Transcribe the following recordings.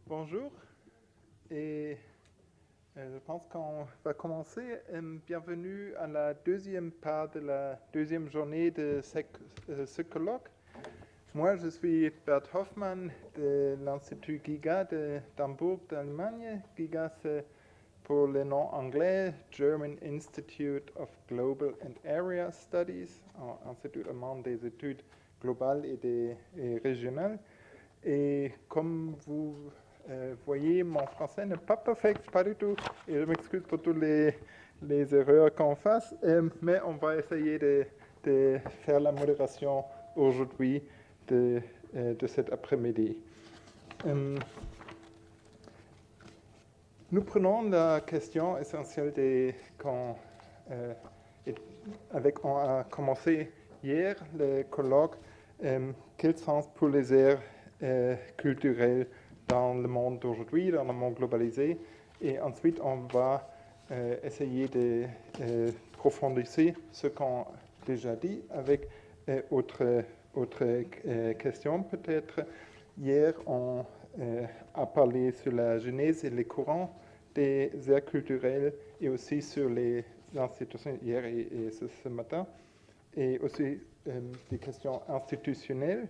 Bonjour, et je pense qu'on va commencer. Bienvenue à la deuxième part de la deuxième journée de ce colloque. Moi, je suis Bert Hoffmann de l'Institut GIGA d'Hambourg d'Allemagne. GIGA, c'est pour le nom anglais German Institute of Global and Area Studies, Institut allemand des études globales et régionales. Et comme vous voyez, mon français n'est pas parfait, pas du tout, et je m'excuse pour toutes les erreurs qu'on fasse, mais on va essayer de faire la modération aujourd'hui de cet après-midi. Nous prenons la question essentielle quand on a commencé hier le colloque, quel sens pour les aires culturelles dans le monde d'aujourd'hui, dans le monde globalisé, et ensuite on va essayer de approfondir ce qu'on a déjà dit avec autres questions peut-être. Hier, on a parlé sur la genèse et les courants des aires culturelles et aussi sur les institutions hier et ce matin, et aussi des questions institutionnelles.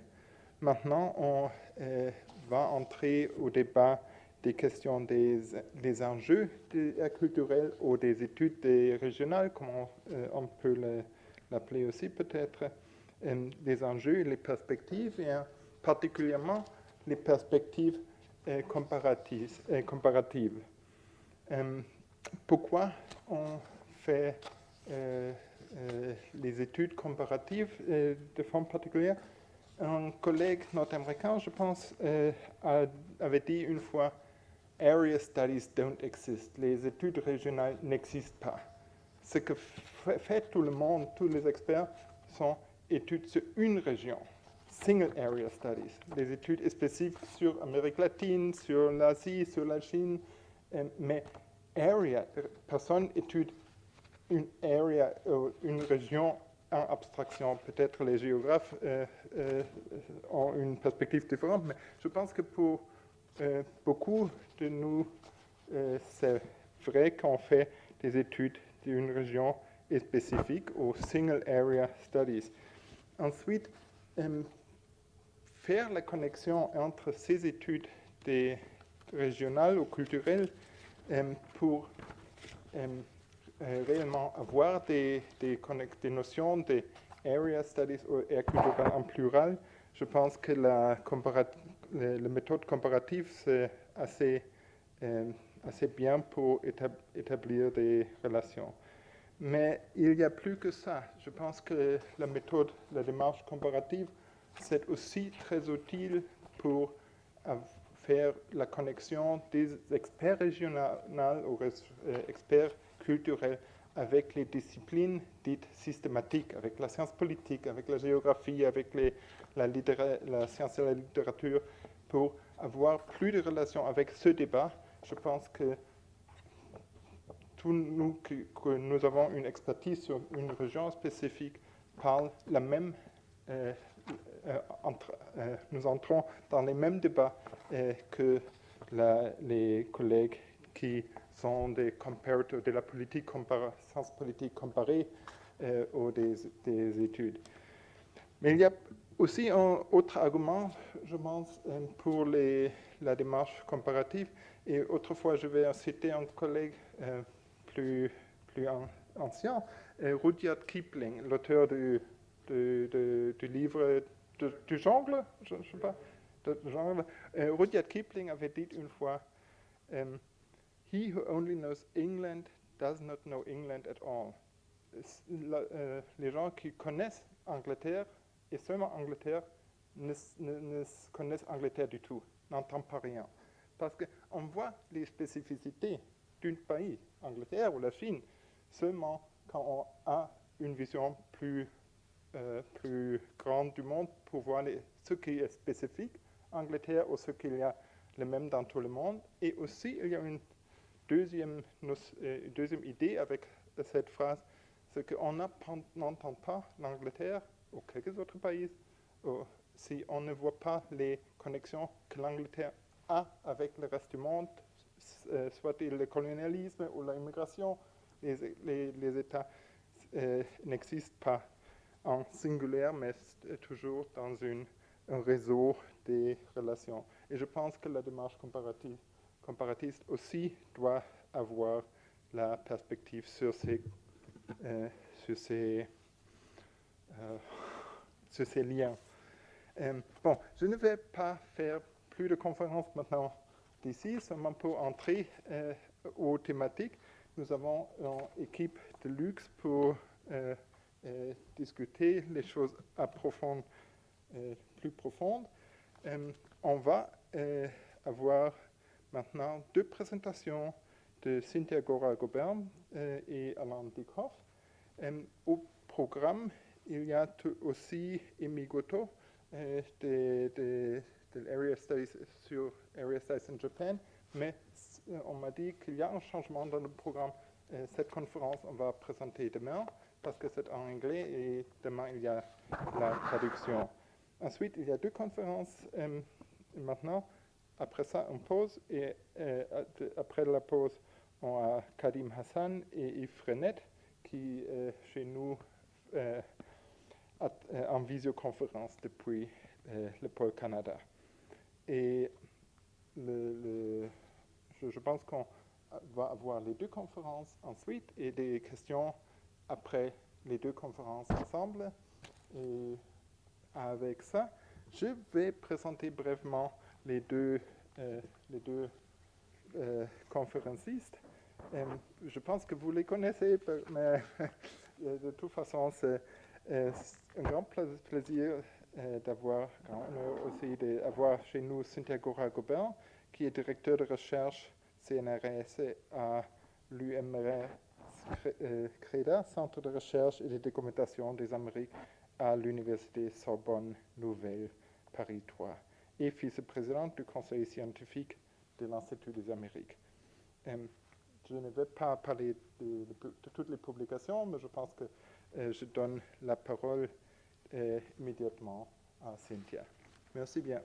Maintenant, on va entrer au débat des questions des enjeux des aires culturelles ou des études régionales, comme on peut l'appeler aussi peut-être, les enjeux et les perspectives, et particulièrement les perspectives comparatives. Pourquoi on fait les études comparatives de forme particulière? Un collègue nord-américain, je pense, avait dit une fois « Area studies don't exist », les études régionales n'existent pas. Ce que fait tout le monde, tous les experts, sont études sur une région, single area studies, des études spécifiques sur l'Amérique latine, sur l'Asie, sur la Chine, mais area, personne étudie une area, une région en abstraction. Peut-être les géographes ont une perspective différente, mais je pense que pour beaucoup de nous, c'est vrai qu'on fait des études d'une région spécifique aux single area studies. Ensuite, faire la connexion entre ces études régionales ou culturelles pour réellement avoir des notions des area studies ou air culturelles en plural, je pense que la méthode comparative, c'est assez bien pour établir des relations. Mais il y a plus que ça. Je pense que la démarche comparative, c'est aussi très utile pour faire la connexion des experts régionaux ou experts culturels avec les disciplines dites systématiques, avec la science politique, avec la géographie, avec la science de la littérature, pour avoir plus de relations avec ce débat. Je pense que tous nous, que nous avons une expertise sur une région spécifique, parlent la même, nous entrons dans les mêmes débats que les collègues qui sont des comparators de la science politique comparée ou des études. Mais il y a aussi un autre argument, je pense, pour la démarche comparative. Et autrefois, je vais citer un collègue plus ancien, Rudyard Kipling, l'auteur du livre du jungle, je ne sais pas, Rudyard Kipling avait dit une fois, He who only knows England does not know England at all. Les gens qui connaissent Angleterre, et seulement Angleterre, ne connaissent Angleterre du tout, n'entendent pas rien. Parce qu'on voit les spécificités d'un pays, Angleterre ou la Chine, seulement quand on a une vision plus grande du monde pour voir ce qui est spécifique en Angleterre ou ce qu'il y a le même dans tout le monde. Et aussi, il y a une deuxième idée avec cette phrase, c'est qu'on n'entend pas l'Angleterre ou quelques autres pays si on ne voit pas les connexions que l'Angleterre avec le reste du monde, soit le colonialisme ou l'immigration. Les États n'existent pas en singulier, mais toujours dans un réseau des relations. Et je pense que la démarche comparatiste aussi doit avoir la perspective sur ces liens. Bon, je ne vais pas faire plus de conférences maintenant d'ici, seulement pour entrer aux thématiques. Nous avons une équipe de luxe pour discuter les choses plus profondes. On va avoir maintenant 2 présentations de Cynthia Gora-Gobern et Alain Dieckhoff. Au programme, il y a aussi Emi Goto de l'Area Studies sur Area Studies in Japan, mais on m'a dit qu'il y a un changement dans le programme. Cette conférence, on va présenter demain, parce que c'est en anglais, et demain, il y a la traduction. Ensuite, il y a 2 conférences maintenant. Après ça, on pause, et après la pause, on a Kadim Hassan et Yves Frenette, qui chez nous en visioconférence depuis le pôle Canada. Et je pense qu'on va avoir les 2 conférences ensuite et des questions après les 2 conférences ensemble. Et avec ça, je vais présenter brièvement les deux conférencistes. Je pense que vous les connaissez, mais de toute façon, c'est un grand plaisir d'avoir chez nous Cynthia Gora-Gobern, qui est directeur de recherche CNRS à l'UMR CREDA, Centre de recherche et de documentation des Amériques à l'Université Sorbonne Nouvelle Paris 3, et vice-présidente du conseil scientifique de l'Institut des Amériques. Je ne vais pas parler de toutes les publications, mais je pense que je donne la parole immédiatement à Cynthia. Merci bien.